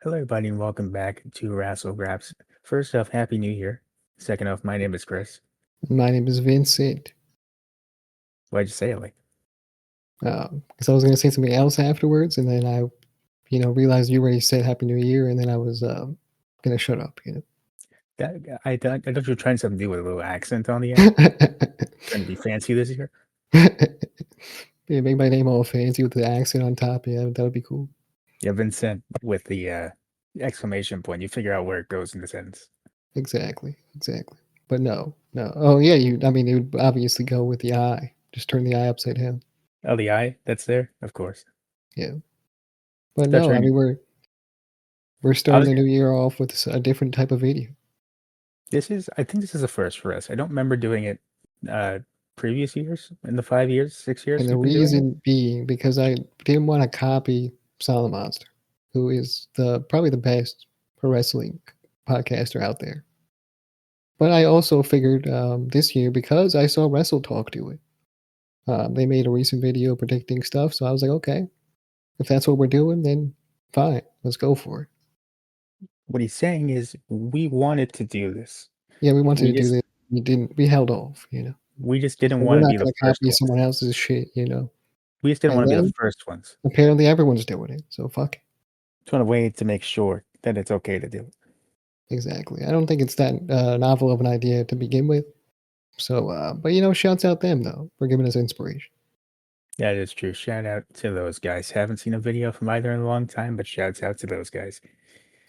Hello, everybody, and welcome back to Wrassle Graps. First off, Happy New Year. Second off, my name is Chris. My name is Vincent. Why'd you say it like? Because I was going to say something else afterwards, and then I realized you already said Happy New Year, and then I was going to shut up. I thought you were trying something new with a little accent on the end. Trying to be fancy this year. Yeah, make my name all fancy with the accent on top. Yeah, that would be cool. Yeah, Vincent with the exclamation point. You figure out where it goes in the sentence. Exactly. But no. Oh yeah, it would obviously go with the I. Just turn the I upside down. Oh, the I that's there, of course. Yeah. But Thought no, you I were mean we're I starting was the gonna, new year off with a different type of video. I think this is a first for us. I don't remember doing it uh previous years in the 5 years, 6 years And the we've been doing it. reason being because I didn't want to copy Solid Monster, who is probably the best pro wrestling podcaster out there. But I also figured this year, because I saw Wrestle Talk do it. They made a recent video predicting stuff, so I was like, okay, if that's what we're doing, then fine, let's go for it. What he's saying is we wanted to do this. Yeah, we wanted We to do just this. We didn't. We held off. we just didn't So want we're to not be the going to first copy ones. someone else's shit. We just didn't And want to be the then first ones. apparently everyone's doing it, so fuck it. Just want to wait to make sure that it's okay to do it. Exactly. I don't think it's that novel of an idea to begin with. So, but shouts out them though for giving us inspiration. That is true. Shout out to those guys. Haven't seen a video from either in a long time, but shouts out to those guys.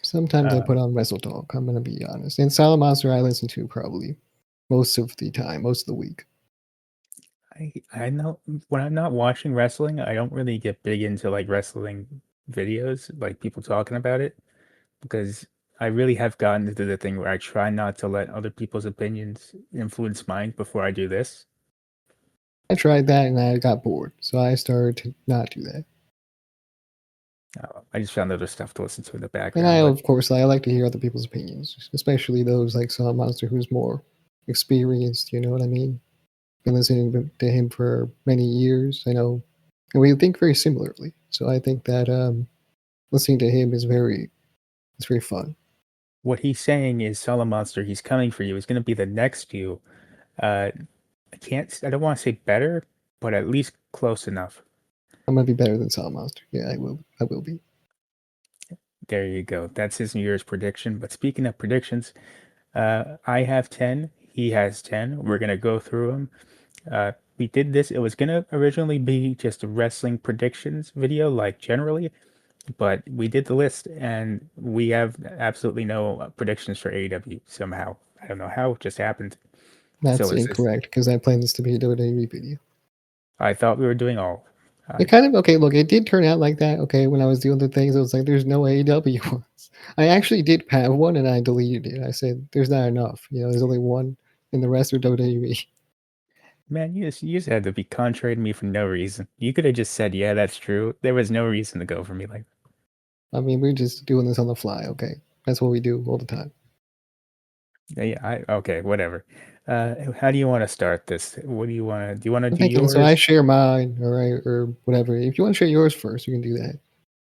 Sometimes I Um, put on Wrestle Talk. I'm gonna be honest. And Silent Monster I listen to probably most of the time, most of the week. I know when I'm not watching wrestling, I don't really get big into like wrestling videos, like people talking about it, because I really have gotten into the thing where I try not to let other people's opinions influence mine before I do this. I tried that and I got bored, so I started to not do that. I just found other stuff to listen to in the And I, background, but of course, I like to hear other people's opinions, especially those like Silent Monster who's more experienced. You know what I mean? Been listening to him for many years. I know, and we think very similarly. So I think that listening to him it's very fun. what he's saying is Solid Monster, he's coming for you. He's going to be the next you. Uh, I don't want to say better, but at least close enough. I'm gonna be better than Silent Monster. Yeah, I will. I will be. There you go. That's his New Year's prediction. But speaking of predictions, I have 10. He has 10. We're going to go through them. We did this. It was going to originally be just a wrestling predictions video, like generally, but we did the list and we have absolutely no predictions for AEW somehow. I don't know how, it just happened. So That's it's this. incorrect because I planned this to be a WWE video. I thought we were doing all. It I, kind of okay. Look, it did turn out like that. Okay, when I was doing the things, I was like, "There's no AEW ones." I actually did have one, and I deleted it. I said, "There's not enough. There's only one, and the rest are WWE." Man, you just had to be contrary to me for no reason. You could have just said, "Yeah, that's true." There was no reason to go for me like, I mean, we're just doing this on the fly. Okay, that's what we do all the time. yeah, okay, whatever. How do you want to start this? What do you want to? Do you want to I'm do thinking, so I yours? share mine, all right, or whatever. If you want to share yours first, you can do that.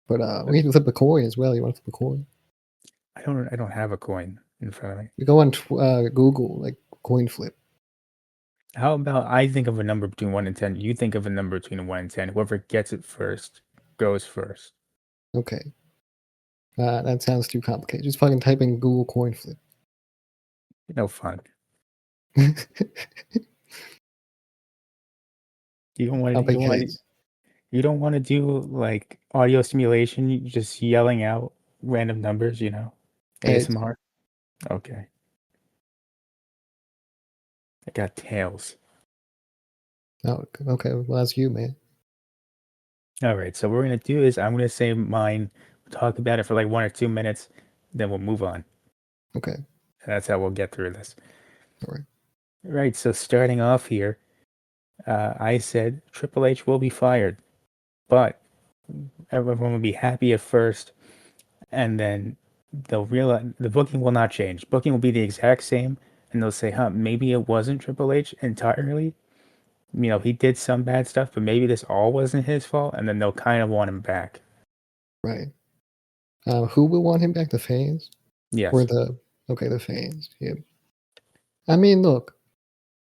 But Uh, we can flip a coin as well. You want to flip a coin? I don't have a coin in front of me. You go on Google, like coin flip. How about I think of a number between 1 and 10. You think of a number between 1 and 10. Whoever gets it first goes first. Okay, that sounds too complicated. Just fucking type in Google coin flip. No fun. You don't want I'll to. You pick don't want to. heads. You don't want to do like audio stimulation. You just yelling out random numbers. Heads. ASMR. Okay. I got tails. Oh, okay. Well, that's you, man. All right. So what we're gonna do is I'm gonna say mine. We'll talk about it for like 1 or 2 minutes, then we'll move on. Okay. And that's how we'll get through this. All right. Right. So starting off here, I said Triple H will be fired, but everyone will be happy at first, and then they'll realize the booking will not change. Booking will be the exact same, and they'll say, "Huh, maybe it wasn't Triple H entirely. He did some bad stuff, but maybe this all wasn't his fault." And then they'll kind of want him back. Right. Who will want him back? The fans or Yes. the fans? Yeah. I mean, look,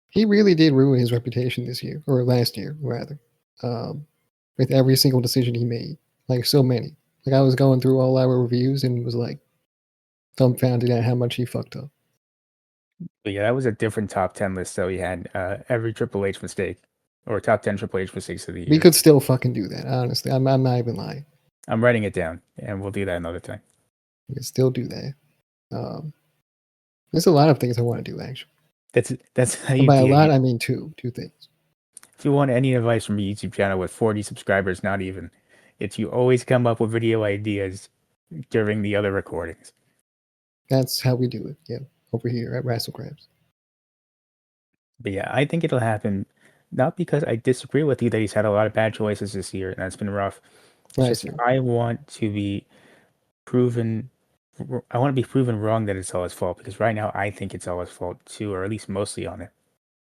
he really did ruin his reputation this year or last year rather, um, with every single decision he made. Like so many. Like I was going through all our reviews and was like dumbfounded at how much he fucked up. But yeah, that was a different top 10 list. So we had every Triple H mistake or top 10 Triple H mistakes of the We year. could still fucking do that. Honestly, I'm not even lying. I'm writing it down and we'll do that another time. We could still do that. Um, there's a lot of things I want to do actually. That's how And you by a lot, deviate. I mean two things. If you want any advice from a YouTube channel with 40 subscribers, not even, it's you always come up with video ideas during the other recordings. That's how we do it. Yeah, over here at Wrassle Graps. But yeah, I think it'll happen. Not because I disagree with you that he's had a lot of bad choices this year and that's been rough. It's I just see. I want to be proven. I want to be proven wrong that it's all his fault because right now I think it's all his fault too, or at least mostly on it.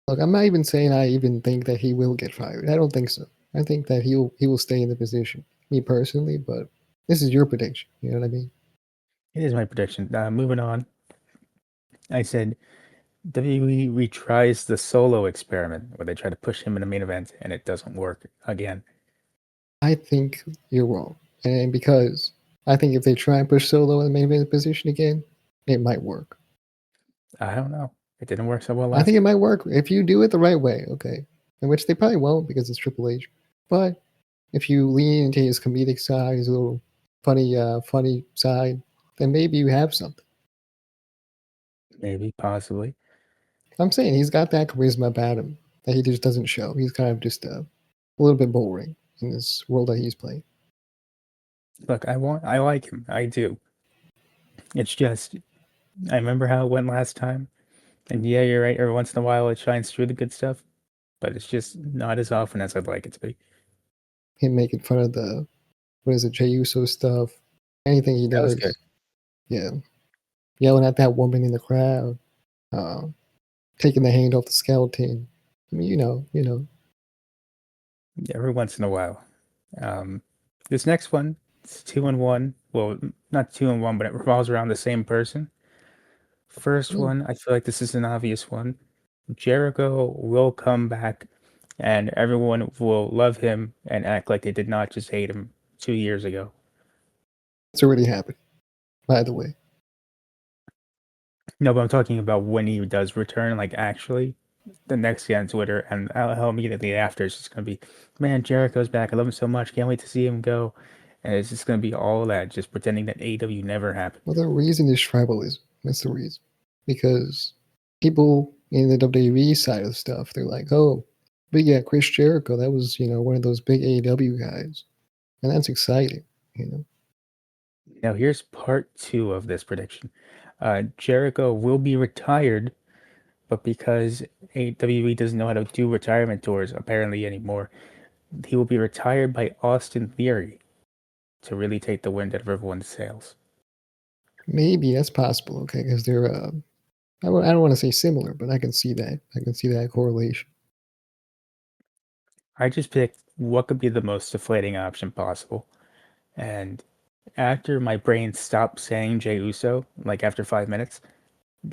Look, I'm not even saying I even think that he will get fired. I don't think so. I think that he will stay in the position. Me personally, but this is your prediction. You know what I mean? It is my prediction. Moving on, I said WWE retries the solo experiment where they try to push him in the main event and it doesn't work again. I think you're wrong, and because I think if they try and push Solo in the main event position again, it might work. I don't know. It didn't work so well I think last it time. might work if you do it the right way. Okay, in which they probably won't because it's Triple H. But if you lean into his comedic side, his little funny side, then maybe you have something. Maybe, possibly. I'm saying he's got that charisma about him that he just doesn't show. He's kind of just a little bit boring in this world that he's playing. Look, I like him. I do. It's just I remember how it went last time. And yeah, you're right. Every once in a while it shines through the good stuff, but it's just not as often as I'd like it to be. Him making fun of the what is it, Jey Uso stuff, anything he That was good. does, yeah, yelling at that woman in the crowd, uh, taking the hand off the skeleton. I mean, Every once in a while. Um, this next one, it's 2-1. Well, not 2-1, but it revolves around the same person. First mm, one, I feel like this is an obvious one. Jericho will come back and everyone will love him and act like they did not just hate him 2 years ago. it's already happened, by the way. No, but I'm talking about when he does return, like actually the next guy on Twitter, and how immediately after it's just gonna be, man, Jericho's back. I love him so much. Can't wait to see him go. And it's just gonna be all that, just pretending that AEW never happened. Well, the reason is tribalism. That's the reason, because people in the WWE side of stuff, they're like, oh, but yeah, Chris Jericho, that was one of those big AEW guys, and that's exciting, you know. Now here's part two of this prediction. Jericho will be retired, but because WWE doesn't know how to do retirement tours apparently anymore, he will be retired by Austin Theory to really take the wind out of everyone's sails. Maybe that's possible, okay, because they're I don't want to say similar, but I can see that. I can see that correlation. I just picked what could be the most deflating option possible. And after my brain stopped saying Jey Uso, like after 5 minutes,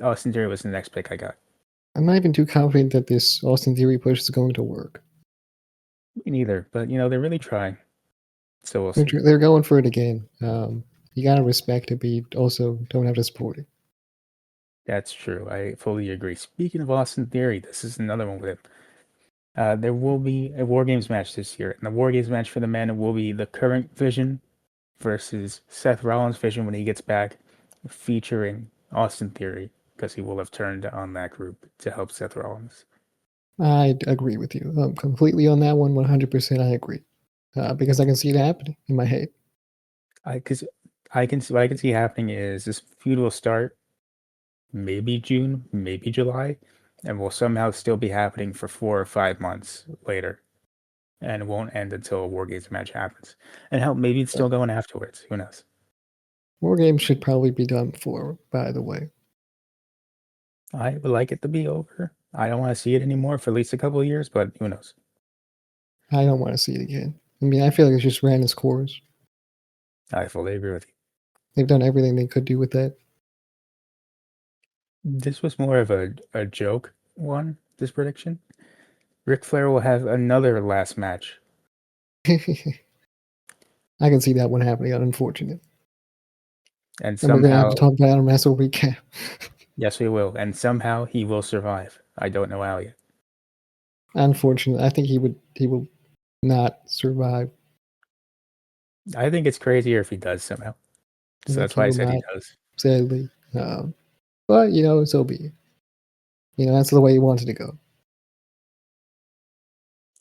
Austin Theory was the next pick I got. I'm not even too confident that this Austin Theory push is going to work. Me neither, but they're really trying. So we'll They're, see. they're going for it again. You gotta respect it, but you also don't have to support it. That's true. I fully agree. Speaking of Austin Theory, this is another one with him. There will be a War Games match this year, and the War Games match for the men will be the current Vision versus Seth Rollins' Vision when he gets back, featuring Austin Theory because he will have turned on that group to help Seth Rollins. I agree with you completely on that one. 100%, I agree because I can see it happening in my head. Because I can see what I can see happening is this feud will start maybe June, maybe July, and will somehow still be happening for 4 or 5 months later, and it won't end until a War Games match happens. And hell, maybe it's still going afterwards. Who knows? War games should probably be done before, by the way. I would like it to be over. I don't want to see it anymore for at least a couple of years, but who knows? I don't want to see it again. I mean, I feel like it's just ran its course. I fully agree with you. They've done everything they could do with that. This was more of a joke one, this prediction. Ric Flair will have another last match, I can see that one happening, unfortunate. and And we're gonna have somehow, to talk about it on Wrestle Recap. yes, we will, and somehow he will survive. I don't know how yet. Unfortunately, I think he will not survive. I think it's crazier if he does somehow. I So think that's he why I will said he not, does. sadly. But so be it. That's the way he wanted to go.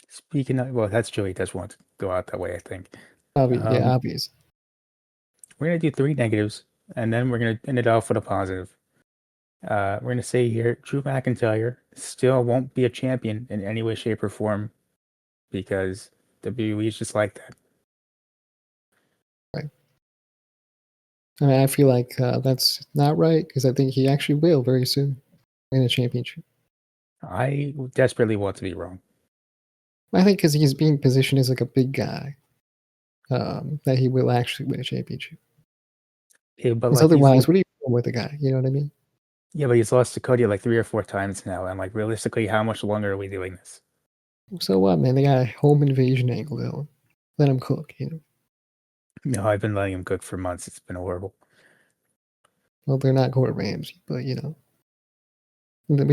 Speaking of, well, that's true. He does want to go out that way, I think. Yeah, Um, obvious. we're gonna do three negatives, and then we're gonna end it off with a positive. We're gonna say here, Drew McIntyre still won't be a champion in any way, shape, or form because WWE is just like that. Right. I mean, I feel like that's not right because I think he actually will very soon win a championship. I desperately want to be wrong. I think because he's being positioned as like a big guy, that he will actually win a championship. Yeah, but Because like he's otherwise, what are you doing with a guy? You know what I mean? yeah, but he's lost to Cody like 3 or 4 times now, and like realistically, how much longer are we doing this? So what, man? They got a home invasion angle going. Let him cook. No, I've been letting him cook for months. It's been horrible. Well, they're not Gordon Ramsay, but we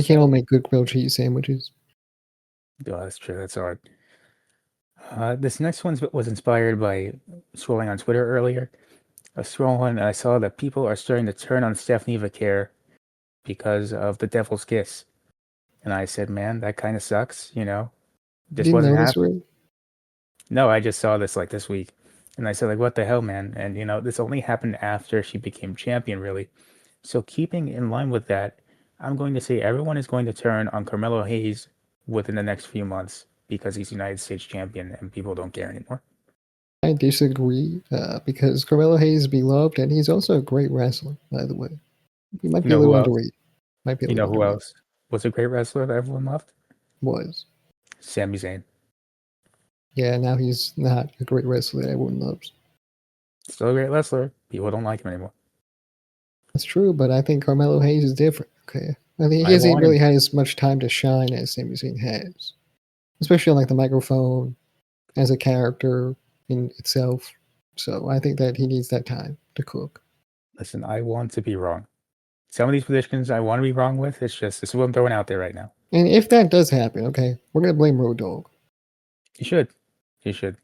can't all So, make good grilled cheese sandwiches. oh, that's true. That's hard. This next one was inspired by scrolling on Twitter earlier. I was scrolling and I saw that people are starting to turn on Stephanie Vaquer because of the Devil's Kiss. And I said, man, that kind of sucks, you know? You This didn't wasn't know this, happening. right? No, I just saw this like this week. And I said, like, what the hell, man? And, this only happened after she became champion, really. So, keeping in line with that, I'm going to say everyone is going to turn on Carmelo Hayes within the next few months because he's United States champion and people don't care anymore. I disagree because Carmelo Hayes is beloved and he's also a great wrestler, by the way. He might You be a know little who else? underrated. Might be a You know little who underrated. else was a great wrestler that everyone loved? Was. Sami Zayn. Yeah, now he's not a great wrestler that everyone loves. Still a great wrestler. People don't like him anymore. That's true, but I think Carmelo Hayes is different, okay? I think he I hasn't want him. really had as much time to shine as Sami Zayn has. Especially on like the microphone, as a character in itself. So I think that he needs that time to cook. Listen, I want to be wrong. Some of these predictions I want to be wrong with. It's just this is what I'm throwing out there right now. And if that does happen, okay, we're gonna blame Road Dogg You should. You should.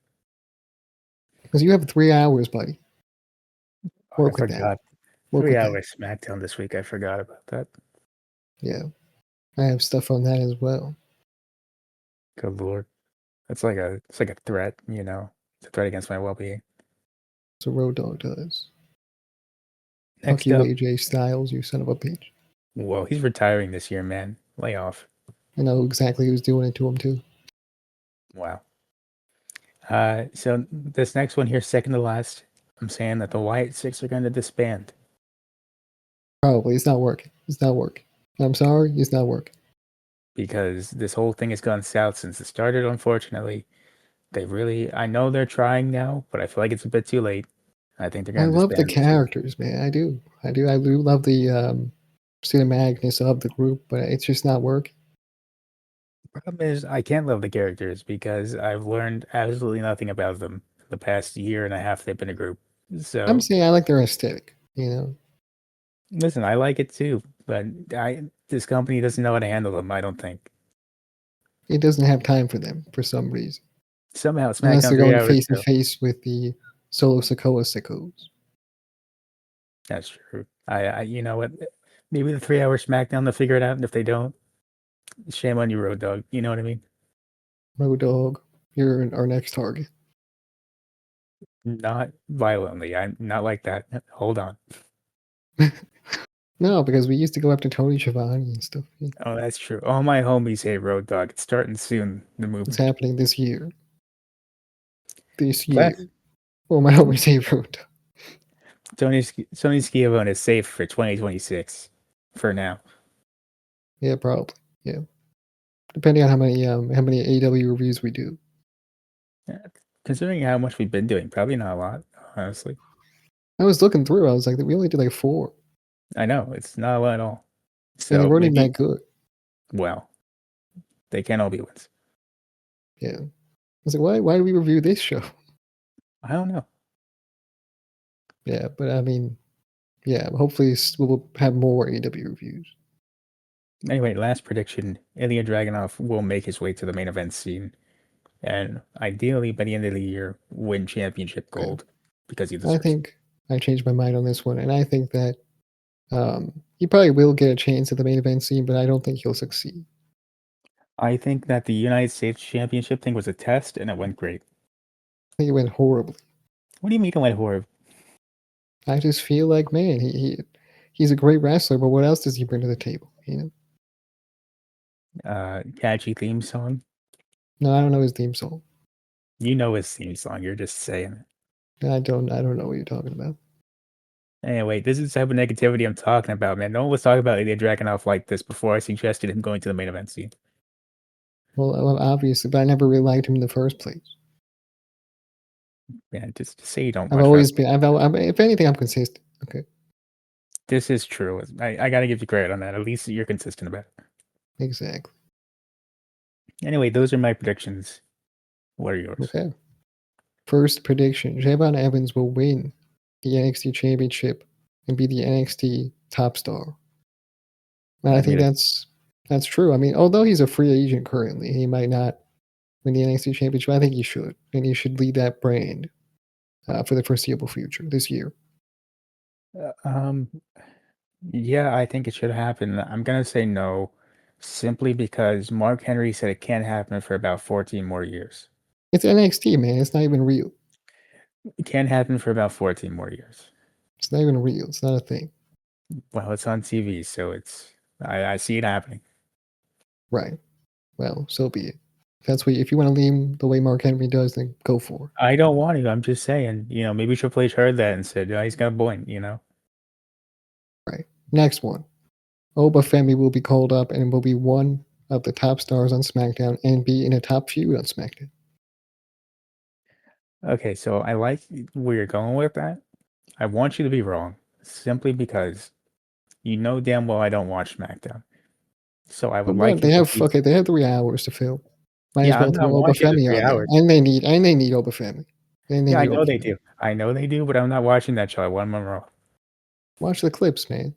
because you have 3 hours, buddy. Oh, I Work with that. forgot. Work Three with that. hours SmackDown this week. I forgot about that. Yeah, I have stuff on that as well. Good lord. It's like a threat, It's a threat against my well being. So Road Dogg does. Fuck Next you, up. AJ Styles, you son of a bitch. Whoa, he's retiring this year, man. Lay off. I know exactly who's doing it to him too. Wow. So this next one here, second to last, I'm saying that the Wyatt Six are going to disband Probably it's not working. It's not working. I'm sorry, it's not working. because this whole thing has gone south since it started, unfortunately. I know they're trying now, but I feel like it's a bit too late. I think they're I going to love the disband this year. characters, man. I do. I do. I do love the cinematicness of the group, but it's just not working. Problem is, I can't love the characters because I've learned absolutely nothing about them the past year and a half they've been a group. I'm So, saying I like their aesthetic. listen, I like it too, but this company doesn't know how to handle them, I don't think. It doesn't have time for them for some reason. Somehow, Unless SmackDown they're 3 hours going face to ago. face with the Solo Sokoa Sickos. That's true. You know what? Maybe the 3 hour SmackDown they'll figure it out, and if they don't, shame on you, Road Dog. You know what I mean? Road Dog, you're our next target. Not violently. I'm not like that. Hold on. No, because we used to go after Tony Schiavone and stuff. Oh, that's true. All my homies hate Road Dog. It's starting soon. The It's movement. happening this year. This Last year. Oh, my always say Road Dog. Tony Schiavone is safe for 2026 for now. Yeah, probably. Yeah. Depending on how many AW reviews we do. Yeah, considering how much we've been doing, probably not a lot, honestly. I was looking through. I was like, we only did like 4, I know it's not a lot at all. and they So weren't even maybe, that good. well, they can't all be wins. Yeah. I was like, why did we review this show? I don't know. Yeah, but I mean, yeah, hopefully we'll have more AEW reviews. Anyway, last prediction: Ilya Dragunov will make his way to the main event scene, and ideally by the end of the year, win championship Okay. gold because he I deserves it. think I changed my mind on this one, and I think that he probably will get a chance at the main event scene, but I don't think he'll succeed. I think that the United States Championship thing was a test, and it went great. I think it went horribly. What do you mean it went horrible? I just feel like, man, he's a great wrestler, but what else does he bring to the table? Catchy theme song. No, I don't know his theme song. You know his theme song. You're just saying it. I don't know what you're talking about. Anyway, this is the type of negativity I'm talking about, man. No one was talking about Ilya Dragunov like this before I suggested him going to the main event scene. Well, obviously, but I never really liked him in the first place. Man, just say you don't I've watch always wrestling. been. If anything, I'm consistent. Okay, This is true. I gotta give you credit on that. At least you're consistent about it. exactly. Anyway, those are my predictions. What are yours? Okay. First prediction: Javon Evans will win the NXT Championship and be the NXT top star. And I I think mean, that's true. I mean, although he's a free agent currently, he might not win the NXT Championship. I think he should, and he should lead that brand for the foreseeable future this year. um, yeah, I think it should happen. I'm gonna say no, simply because Mark Henry said it can't happen for about 14 more years. It's NXT, man. It's not even real. It can't happen for about 14 more years. It's not even real. It's not a thing. Well, it's on TV, so I see it happening. Right. Well, so be it. If you want to lean the way Mark Henry does, then go for it. I don't want to. I'm just saying, maybe Triple H heard that and said, "Oh, he's got a point." Right. Next one. Oba Femi will be called up and will be one of the top stars on SmackDown and be in a top feud on SmackDown. Okay, so I like where you're going with that. I want you to be wrong, simply because you know damn well I don't watch SmackDown. So I would But like what you they to have be. okay, they have 3 hours to fill. Might as Yeah, well I'm not throw Oba watching the Femi three on there. hours. And they need Oba Femi. And they Yeah, I need Oba know they Femi. do. I know they do, but I'm not watching that show. I want them wrong. Watch the clips, man.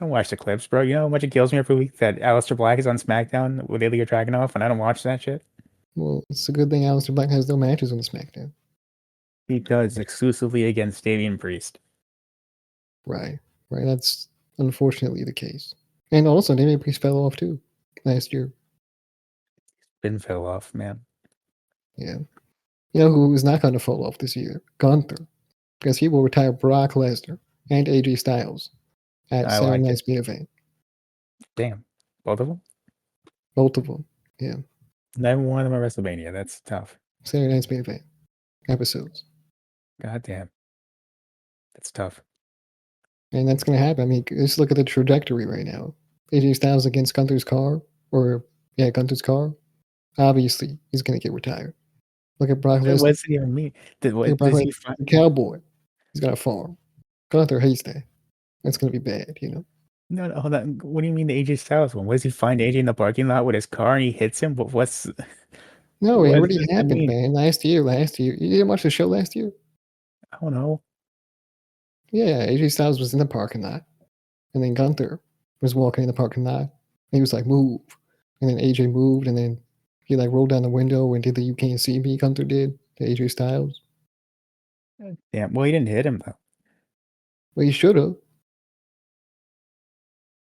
I don't watch the clips, bro. You know how much it kills me every week that Aleister Black is on SmackDown with Ilya Dragunov, and I don't watch that shit. Well, it's a good thing Aleister Black has no matches on the SmackDown. He does exclusively against Damian Priest. Right. Right. That's unfortunately the case. And also, Damian Priest fell off too last year. Finn fell off, man. Yeah. You know who is not going to fall off this year? Gunther. Because he will retire Brock Lesnar and AJ Styles at I Saturday like it. Night's main event. Damn, both of them. Both of them. Yeah. Never won them at WrestleMania. That's tough. Saturday Night's main event episodes. God damn, that's tough. And that's going to happen. I mean, just look at the trajectory right now. AJ Styles against Gunther's car, or, yeah, Gunther's car. Obviously, he's going to get retired. Look at Brock What Lesnar. does it even mean? Look at What Brock does Lesnar, he find? the cowboy. He's got a farm. Gunther hates that. That's going to be bad. No, no, hold on. What do you mean the AJ Styles one? What does he find AJ in the parking lot with his car and he hits him? What's No, it what already does that happened, mean? man. Last year. You didn't watch the show last year? I don't know. Yeah, AJ Styles was in the parking lot, and then Gunther was walking in the parking lot. And he was like, "Move," and then AJ moved, and then he like rolled down the window and did the "You can't see me." Gunther did to AJ Styles. Damn. Well, he didn't hit him though. Well, he should have.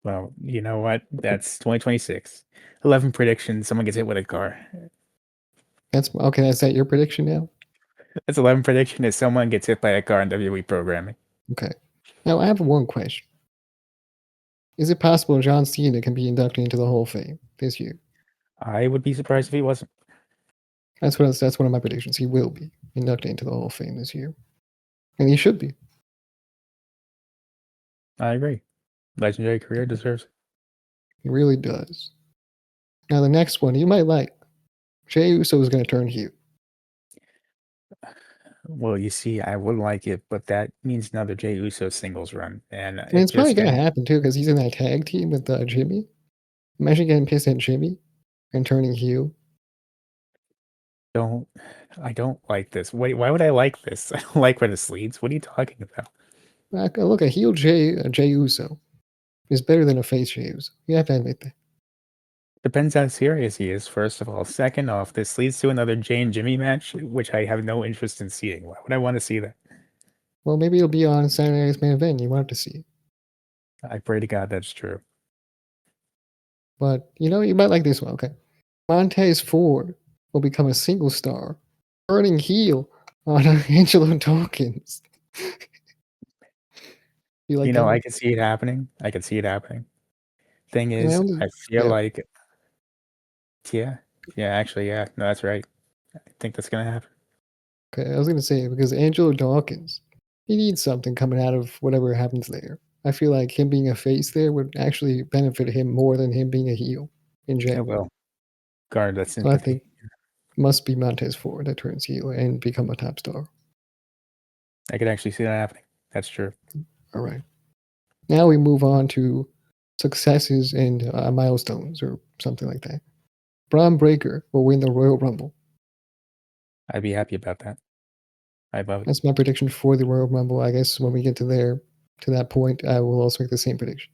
Well, you know what? That's 2026. 11 predictions. Someone gets hit with a car. That's okay. Is that your prediction now? That's 11 prediction is someone gets hit by a car in WWE programming. Okay. Now I have one question: is it possible John Cena can be inducted into the Hall of Fame this year? I would be surprised if he wasn't. That's one of my predictions. He will be inducted into the Hall of Fame this year, and he should be. I agree. Legendary career deserves it. He really does. Now the next one you might like. Jey Uso is going to turn heel. Well, you see, I would like it, but that means another Jey Uso singles run, and And it it's probably just gonna gonna happen too, because he's in that tag team with Jimmy. Imagine getting pissed at Jimmy and turning heel. don't. I don't like this. Wait, why would I like this? I don't like where this leads. What are you talking about? Look, a heel Jey Uso is better than a face Jey Uso. You have to admit that. Depends how serious he is, first of all. Second off, this leads to another Jay and Jimmy match, which I have no interest in seeing. Why would I want to see that? Well, maybe it'll be on Saturday Night's Main Event. You want to see it. I pray to God that's true. But you might like this one. Okay. Montez Ford will become a single star, turning heel on Angelo Dawkins. You like that I one? can see it happening. I can see it happening. Thing And I is, only, I feel yeah. like, yeah, yeah, actually, yeah, no, that's right. I think that's gonna happen. Okay, I was gonna say because Angelo Dawkins, he needs something coming out of whatever happens there. I feel like him being a face there would actually benefit him more than him being a heel in It general. will guard that So I think sympathy. must be Montez Ford that turns heel and become a top star. I could actually see that happening. That's true. All right. Now we move on to successes and milestones or something like that. Braun Breaker will win the Royal Rumble. I'd be happy about that. I love it. That's my prediction for the Royal Rumble. I guess when we get to that point, I will also make the same prediction.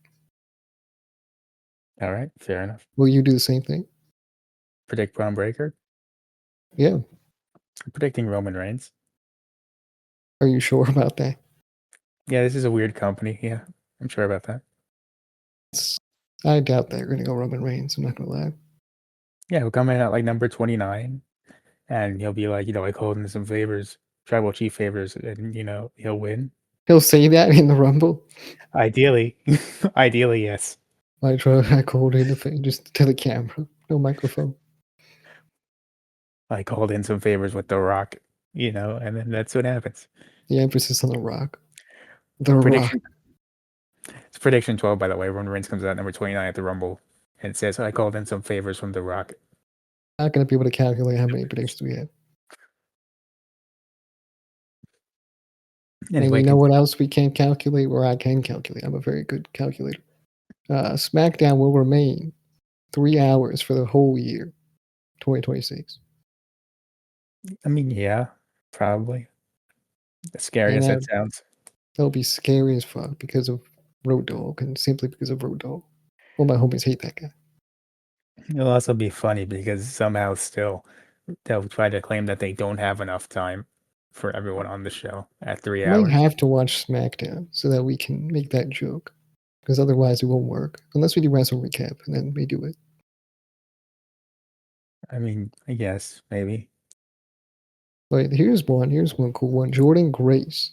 All right, fair enough. Will you do the same thing? Predict Braun Breaker. Yeah. I'm predicting Roman Reigns. Are you sure about that? Yeah, this is a weird company. Yeah, I'm sure about that. I doubt they're going to go Roman Reigns. I'm not going to lie. Yeah, he'll come in at like number 29, and he'll be like, I called in some favors, tribal chief favors, and he'll win. He'll say that in the Rumble. Ideally, ideally, yes. I called in the thing just to the camera, no microphone. I called in some favors with The Rock, and then that's what happens. The emphasis on the Rock. The Rock. Prediction. It's prediction 12, by the way. Roman Reigns comes out number 29 at the Rumble, and it says, I called in some favors from The Rock. Not going to be able to calculate how many predictions we have. And Anyway, you know what else we can't calculate? Or I can calculate. I'm a very good calculator. SmackDown will remain 3 hours for the whole year, 2026. I mean, yeah, probably. As scary And as that sounds. that'll be scary as fuck because of Road Dogg and simply because of Road Dogg. All my homies hate that guy. It'll also be funny because somehow still they'll try to claim that they don't have enough time for everyone on the show at 3 I might hours. have to watch SmackDown so that we can make that joke. Because otherwise it won't work. Unless we do Wrestle Recap and then we do it. I mean, I guess maybe. But here's one cool one. Jordan Grace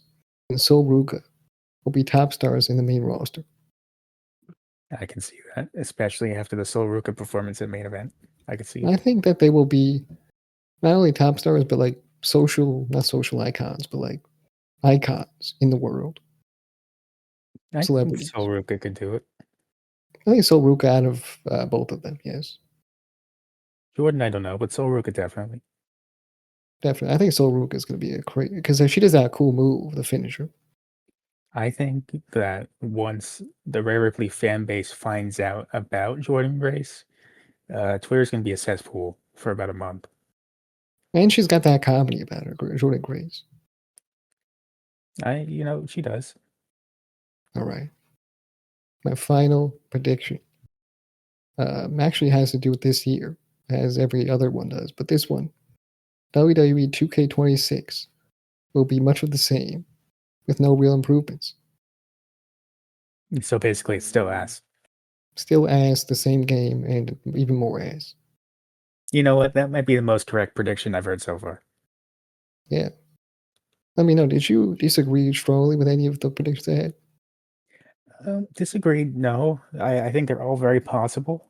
and Sol Ruka will be top stars in the main roster. I can see that, especially after the Sol Ruka performance at main event. I can see it. I think that they will be not only top stars, but like not social icons, but like icons in the world. I think Celebrities. Sol Ruka could do it. I think Sol Ruka out of both of them, yes. Jordan, I don't know, but Sol Ruka definitely. Definitely. I think Sol Ruka is going to be a crazy, because she does that cool move, the finisher. I think that once the Rhea Ripley fan base finds out about Jordan Grace, Twitter's going to be a cesspool for about a month. And she's got that comedy about her, Jordan Grace. She does. All right. My final prediction actually has to do with this year, as every other one does. But this one, WWE 2K26, will be much of the same, with no real improvements. So basically, it's still ass. Still ass, the same game, and even more ass. You know what? That might be the most correct prediction I've heard so far. Yeah. Let me know, did you disagree strongly with any of the predictions I had? Disagree? No, I think they're all very possible.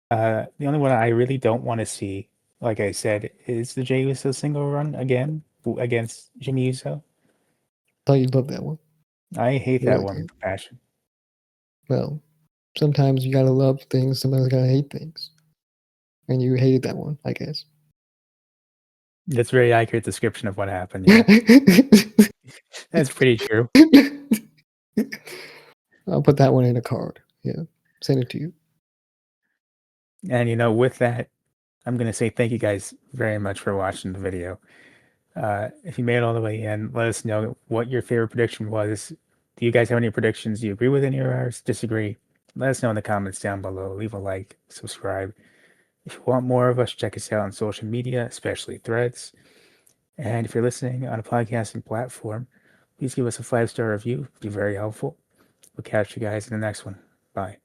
The only one I really don't want to see, like I said, is the Jey Uso single run again against Jimmy Uso. Thought you'd love that one. I hate that Really one did. with passion. Well, sometimes you gotta love things, sometimes you gotta hate things. And you hated that one, I guess. That's a very accurate description of what happened. Yeah. Yeah, that's pretty true. I'll put that one in a card. Yeah. Send it to you. And with that, I'm gonna say thank you guys very much for watching the video. If you made it all the way in, let us know what your favorite prediction was. Do you guys have any predictions? Do you agree with any of ours? Disagree? Let us know in the comments down below. Leave a like, subscribe. If you want more of us, check us out on social media, especially Threads. And if you're listening on a podcasting platform, please give us a 5-star review. It'd be very helpful. We'll catch you guys in the next one. Bye.